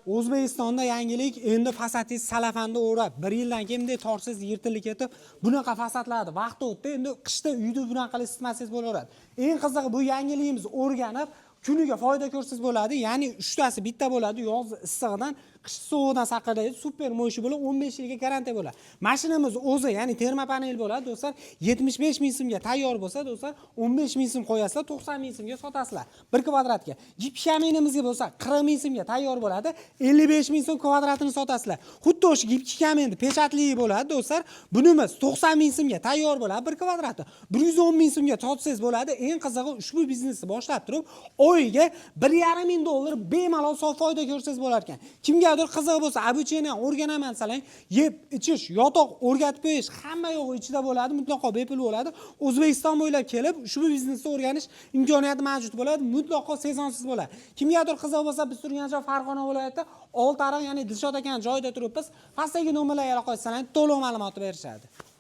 O'zbekistonda yangilik endi fasadsiz salafanda o'rab 1 yildan keyin bunday torsiz yirtilib ketib, bunaqa fasadlarni vaqt o'tdi. Endi qishda uyda bunaqa isitmasangiz bo'laveradi. Eng qizig'i bu yangiligimiz o'rganib kuniga foyda ko'rsangiz bo'ladi. Ya'ni 3 tasi bitta bo'ladi. Yoz issig'idan, qish sovuqdan saqlaydi. Super mo'shi bo'lib 15 yilga garantiya bo'ladi. Mashinamiz o'zi, ya'ni termopanel bo'ladi, do'stlar. 75 ming so'mga tayyor bo'lsa, do'stlar, 15 ming so'm qo'yasizlar, 90 ming so'mga sotasizlar 1 kvadratga. Gipkaminimizga bo'lsa 40 ming so'mga tayyor bo'ladi, 55 ming so'm kvadratini sotasizlar. Xuddi o'sha gipki kamendi pechatli bo'ladi, do'stlar. Bunimiz 90 ming so'mga tayyor bo'ladi 1 kvadrati. 110 ming so'mga sotsangiz bo'ladi. Eng qizig'i ushbu biznesni boshlab turib, oyiga 1,5 ming dollar bemalol sof foyda ko'rsangiz bo'lar ekan. Kimgadir qiziq bo'lsa, обучение o'rganaman desalang, yeb, ichish, yotoq o'rgatib qo'yish hamma yo'g'i ichida bo'ladi, mutlaqo bepul bo'ladi. O'zbekiston bo'ylab kelib, ushbu biznesni o'rganish imkoniyati mavjud bo'ladi, mutlaqo sezonsiz bo'ladi. Kimgadir qiziq bo'lsa, biz turgan joy Farg'ona viloyati Oltiariq, ya'ni Dilshod aka joyida turibmiz. Pastdagi nomerlarga aloqa qilsangiz to'liq ma'lumot berishadi.